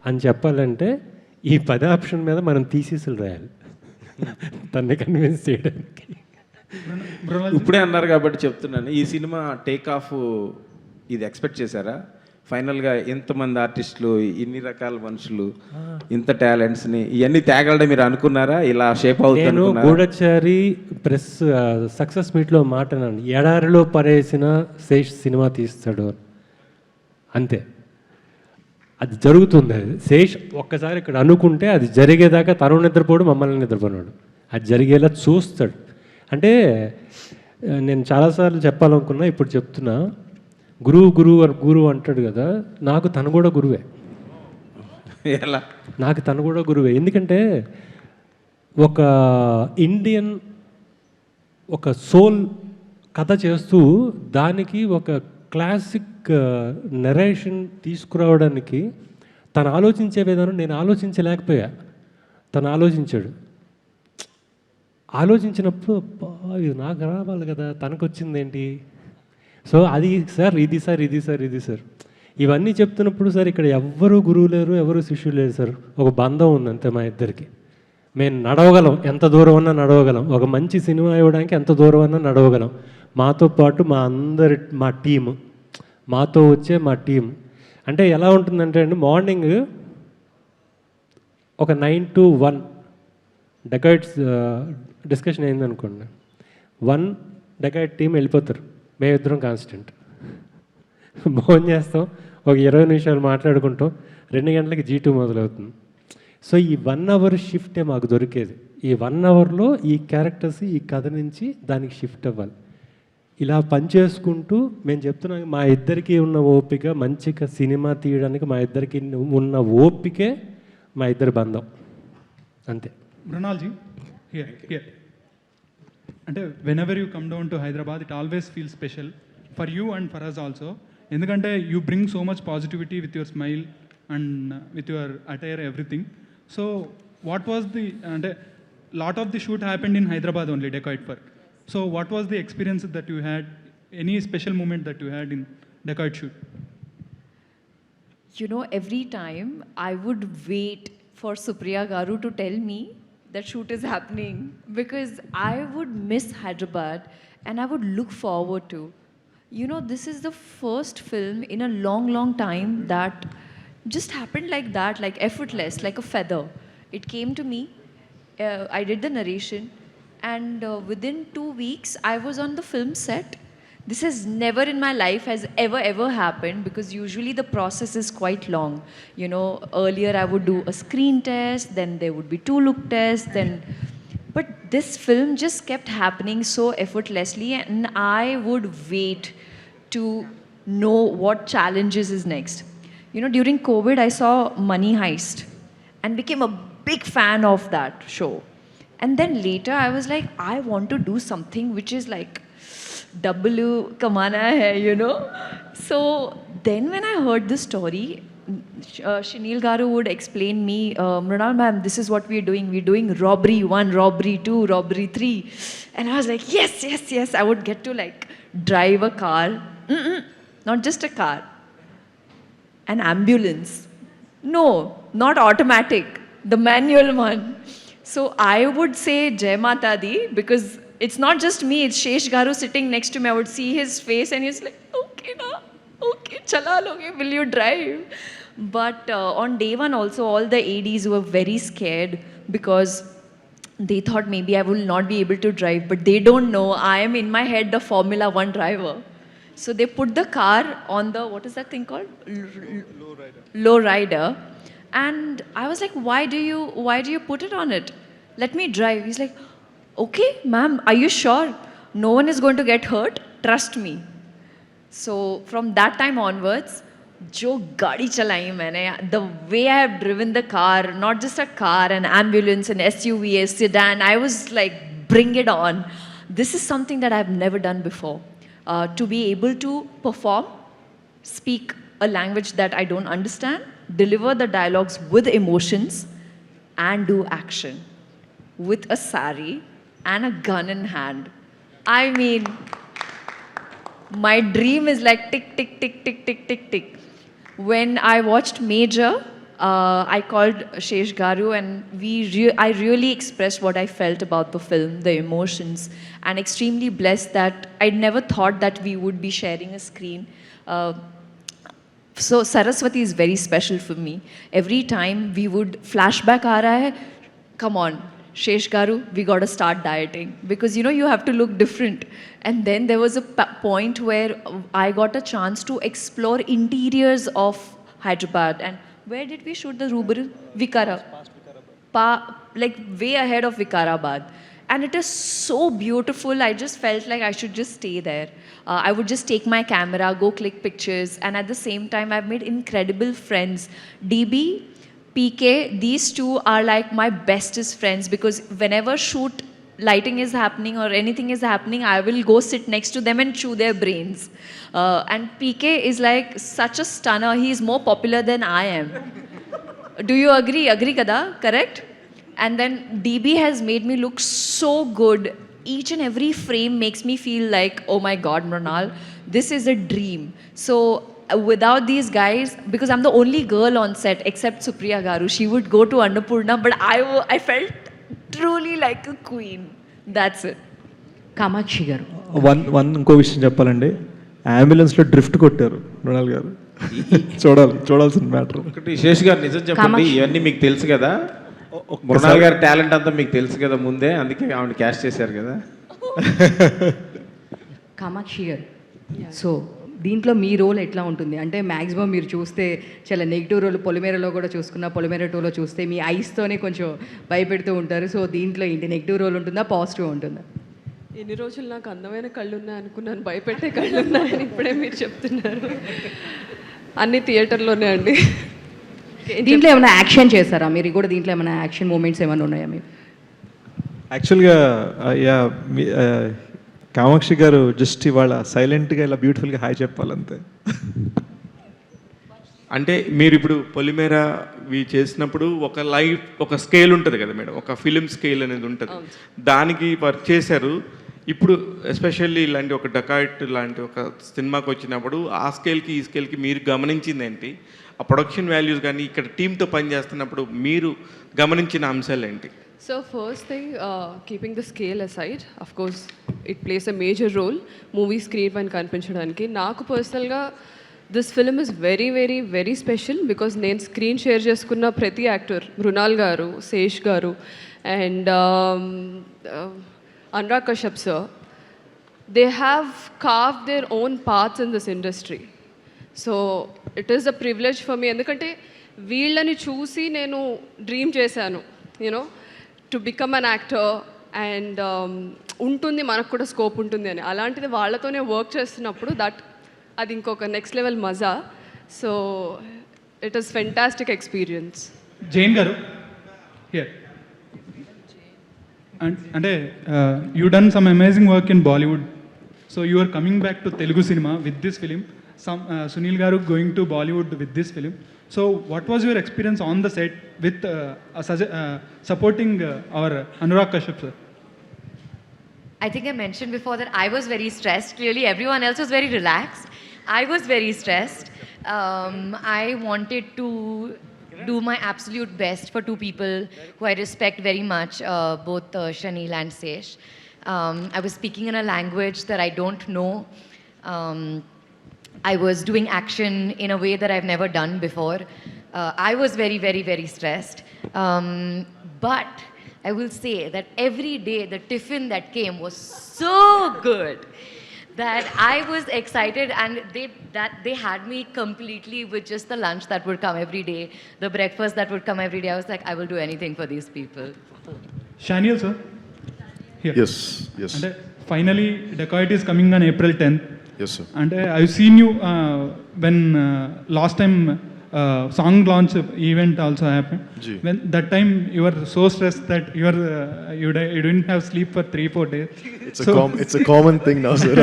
అని చెప్పాలంటే ఈ 10 ఆప్షన్ మీద మనం థీసిస్లు రాయాలి తన్ని కన్విన్స్ చేయడానికి. ఇప్పుడే అన్నారు కాబట్టి చెప్తున్నాను, ఈ సినిమా టేక్ ఆఫ్ ఇది ఎక్స్పెక్ట్ చేశారా? ఫైనల్గా ఇంతమంది ఆర్టిస్టులు, ఇన్ని రకాల మనుషులు, ఇంత టాలెంట్స్ని ఇవన్నీ తేగలడే మీరు అనుకున్నారా? ఇలా షేప్ అవుతుంది? నేను గూఢచారి ప్రెస్ సక్సెస్ మీట్లో మాట్లాడాను, ఎడారిలో పరేసిన శేష్ సినిమా తీస్తాడు అంతే. అది జరుగుతుంది. అది శేష్ ఒక్కసారి ఇక్కడ అనుకుంటే అది జరిగేదాకా తను నిద్రపోడు, మమ్మల్ని నిద్రపోనాడు, అది జరిగేలా చూస్తాడు. అంటే నేను చాలాసార్లు చెప్పాలనుకున్నా, ఇప్పుడు చెప్తున్నా. గురువు అంటాడు కదా, నాకు తను కూడా గురువే. ఎలా? నాకు తను కూడా గురువే. ఎందుకంటే ఒక ఇండియన్ ఒక సోల్ కథ చేస్తూ దానికి ఒక క్లాసిక్ నెరేషన్ తీసుకురావడానికి తను ఆలోచించే విధానం నేను ఆలోచించలేకపోయా. తను ఆలోచించాడు. ఆలోచించినప్పుడు ఇది నాకు రావాలి కదా, తనకు వచ్చిందేంటి. సో అది సార్ ఇది సార్ ఇది సార్ ఇది సార్ ఇవన్నీ చెప్తున్నప్పుడు సార్ ఇక్కడ ఎవ్వరూ గురువు లేరు, ఎవరు శిష్యులు లేరు సార్. ఒక బంధం ఉంది అంతే మా ఇద్దరికి. మేము నడవగలం, ఎంత దూరం అన్నా నడవగలం. ఒక మంచి సినిమా ఇవ్వడానికి ఎంత దూరం అన్నా నడవగలం. మాతో పాటు మా టీము, మాతో వచ్చే మా టీం. అంటే ఎలా ఉంటుందంటే అండి, మార్నింగ్ ఒక 9 to 1 డెకాయిడ్స్ డిస్కషన్ అయిందనుకోండి, 1 డెకాయిడ్ టీం వెళ్ళిపోతారు, మేమిద్దరం కాన్స్టెంట్. భోజనం చేస్తాం, ఒక 20 నిమిషాలు మాట్లాడుకుంటాం, 2 గంటలకి G2 మొదలవుతుంది. సో ఈ 1 hour షిఫ్టే మాకు దొరికేది. ఈ 1 hourలో ఈ క్యారెక్టర్స్ ఈ కథ నుంచి దానికి షిఫ్ట్ అవ్వాలి. ఇలా పనిచేసుకుంటూ మేము చెప్తున్నాం, మా ఇద్దరికి ఉన్న ఓపిక, మంచిగా సినిమా తీయడానికి మా ఇద్దరికి ఉన్న ఓపికే మా ఇద్దరి బంధం అంతే. మృణాల్జీ హియర్ అంటే whenever you come down to Hyderabad it always feel special for you and for us also. ఎందుకంటే you bring so much positivity with your smile and with your attire everything. So what was the అంటే lot of the shoot happened in Hyderabad only, Dacoit for. So what was the experience that you had, any special moment that you had in Dacoit shoot? You know, every time I would wait for Supriya Garu to tell me that shoot is happening, because I would miss Hyderabad and I would look forward to. You know, this is the first film in a long, long time that just happened like that, like effortless, like a feather. It came to me, I did the narration, and within 2 weeks I was on the film set. This has never in my life has ever happened, because usually the process is quite long. You know, earlier I would do a screen test, then there would be 2 look tests, then but this film just kept happening so effortlessly, and I would wait to know what challenges is next. You know, during COVID I saw Money Heist and became a big fan of that show. And then later I was like, I want to do something which is like W kamana hai, you know. So then when I heard this story, Shanil Garu would explain me, Mrinal ma'am, this is what we're doing robbery 1, robbery 2, robbery 3. And I was like, yes, I would get to like drive a car. Not just a car, an ambulance. No, not automatic, the manual one. So I would say Jai Mata Di, because it's not just me, it's Shesh Garu sitting next to me. I would see his face and he's like, okay na, okay, chala loge, will you drive? But on day 1 also, all the ADs were very scared, because they thought maybe I will not be able to drive, but they don't know I am in my head the Formula 1 driver. So they put the car on the, what is that thing called? Low rider. And I was like, why do you put it on it? Let me drive. He's like, okay, ma'am, are you sure? No one is going to get hurt. Trust me. So from that time onwards, jo gaadi chalai maine, the way I have driven the car, not just a car, an ambulance, an SUV, a sedan, I was like, bring it on. This is something that I've never done before. To be able to perform, speak a language that I don't understand, deliver the dialogues with emotions, and do action with a sari and a gun in hand. I mean, my dream is like tick, tick, tick, tick, tick, tick, tick. When I watched Major, I called Shesh Garu, and I really expressed what I felt about the film, the emotions, and extremely blessed that I'd never thought that we would be sharing a screen. So Saraswati is very special for me. Every time we would flashback aa raha hai, come on, Shesh Garu, we got to start dieting, because you know you have to look different. And then there was a point where I got a chance to explore interiors of Hyderabad. And where did we shoot the Rubaru? Like way ahead of Vikarabad. And it is so beautiful. I just felt like I should just stay there. I would just take my camera, go click pictures, and at the same time I've made incredible friends. DB, PK, these two are like my bestest friends, because whenever shoot lighting is happening or anything is happening, I will go sit next to them and chew their brains. And PK is like such a stunner. He is more popular than I am. Do you agree? Agree kada? Correct? And then DB has made me look so good. Each and every frame makes me feel like, oh my God, Mrinal, this is a dream. So without these guys, because I'm the only girl on set except Supriya Garu, she would go to Annapurna, but I felt truly like a queen. That's it. Kamakshi గారు. One ఇంకో విషయం చెప్పాలండి, అంబులెన్స్లో drift కొట్టారు మృణాల్ గారు. చూడాల్సిన matter. ఒకటి శేష్ గారు నిజం చెప్పండి, ఇవన్నీ మీకు తెలుసు కదా, మృణాల్ గారి టాలెంట్ అంతా మీకు తెలుసు కదా ముందే, అందుకే ఆవిడ క్యాష్ చేశారు కదా. కామాక్షి గారు, సో దీంట్లో మీ రోల్ ఎట్లా ఉంటుంది అంటే మ్యాక్సిమం మీరు చూస్తే చాలా నెగిటివ్ రోల్, పొలిమేరలో కూడా చూసుకున్నా, పొలిమేర 2లో చూస్తే మీ ఐస్తోనే కొంచెం భయపెడుతూ ఉంటారు. సో దీంట్లో ఏంటి, నెగిటివ్ రోల్ ఉంటుందా, పాజిటివ్ ఉంటుందా? ఎన్ని రోజులు నాకు అందమైన కళ్ళు ఉన్నాయి అనుకున్నాను, భయపెట్టే కళ్ళు ఉన్నాయని ఇప్పుడే మీరు చెప్తున్నారు. అన్ని థియేటర్లోనే అండి. దీంట్లో ఏమైనా యాక్షన్ చేస్తారా మీరు కూడా? దీంట్లో ఏమైనా యాక్షన్ మూమెంట్స్ ఏమైనా ఉన్నాయా మీరు? యాక్చువల్గా కామాక్షి గారు జస్ట్ ఇవాళ సైలెంట్గా ఇలా బ్యూటిఫుల్గా హాయ్ చెప్పాలంతే. అంటే మీరు ఇప్పుడు పొలిమేర చేసినప్పుడు ఒక స్కేల్ ఉంటుంది కదా మేడం, ఒక ఫిలిం స్కేల్ అనేది ఉంటుంది, దానికి వర్క్ చేశారు. ఇప్పుడు ఎస్పెషల్లీ ఇలాంటి ఒక డకాయిట్ లాంటి ఒక సినిమాకి వచ్చినప్పుడు ఆ స్కేల్కి ఈ స్కేల్కి మీరు గమనించింది ఏంటి? ఆ ప్రొడక్షన్ వాల్యూస్ కానీ ఇక్కడ టీంతో పనిచేస్తున్నప్పుడు మీరు గమనించిన అంశాలు ఏంటి? So first thing, keeping the scale aside, of course, it plays a major role. Movie screen పైన కనిపించడానికి నాకు పర్సనల్గా this film is very very very special because నేను స్క్రీన్ షేర్ చేసుకున్న ప్రతి యాక్టర్, మృణాల్ గారు, శేష్ గారు and Anurag Kashyap sir, they have carved their own parts in this industry. So it is a privilege for me, ఎందుకంటే వీళ్ళని చూసి నేను డ్రీమ్ చేశాను, you know, to become an actor and ఉంటుంది మనకు కూడా స్కోప్ ఉంటుంది అని. అలాంటిది వాళ్ళతోనే వర్క్ చేస్తున్నప్పుడు అది ఇంకొక నెక్స్ట్ లెవెల్ మజా. So it is fantastic experience. Jain garu here. అంటే you done some amazing work in Bollywood, so you are coming back to Telugu సినిమా with this film. Sunil Garu going to Bollywood with this film. So what was your experience on the set with supporting our Anurag Kashyap sir? I think I mentioned before that I was very stressed. Clearly everyone else was very relaxed. I was very stressed. I wanted to do my absolute best for two people who I respect very much, both Shanil and Sesh. I was speaking in a language that I don't know. I was doing action in a way that I've never done before. I was very, very, very stressed. But I will say that every day the tiffin that came was so good that I was excited, and they had me completely with just the lunch that would come every day, the breakfast that would come every day. I was like, I will do anything for these people. Shanil sir? Here. Yes. And finally, Dacoit is coming on April 10th. Yes, sir. And I've seen you when last time song launch event also happened. Ji. When that time you were so stressed that you didn't have sleep for 3-4 days. It's a common thing now, sir.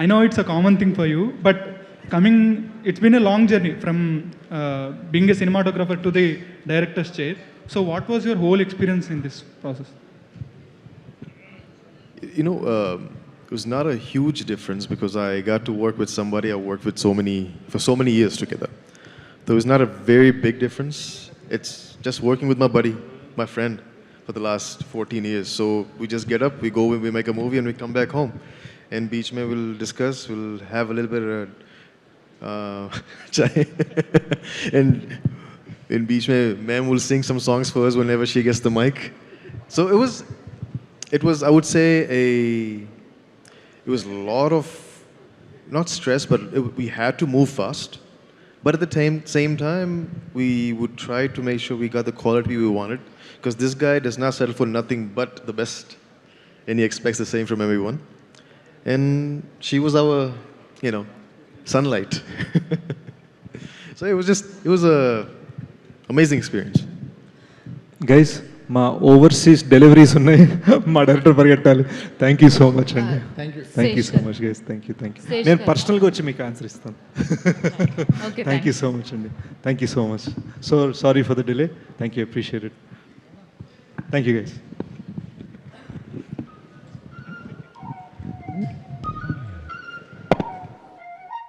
I know it's a common thing for you, but it's been a long journey from being a cinematographer to the director's chair. So what was your whole experience in this process? You know, it was not a huge difference because I got to work with somebody I worked with for so many years together. There was not a very big difference. It's just working with my buddy, my friend, for the last 14 years. So we just get up, we go, we make a movie, and we come back home. And beach mein we'll discuss, we'll have a little bit of chai. And in beach mein, ma'am will sing some songs for us whenever she gets the mic. So it was I would say it was a lot of, not stress, but we had to move fast. But at the same time, we would try to make sure we got the quality we wanted. Because this guy does not settle for nothing but the best. And he expects the same from everyone. And she was our, sunlight. So it was a amazing experience. Guys, మా overseas deliveries ఉన్నాయి, మా director పరిగెట్టాలి. Thank you so much అండి. Thank you so much guys. Thank you. నేను పర్సనల్గా వచ్చి మీకు answer ఇస్తాను. థ్యాంక్ యూ సో మచ్ అండి. Thank you so much. So sorry for the delay. Thank you, appreciate it. Thank you guys.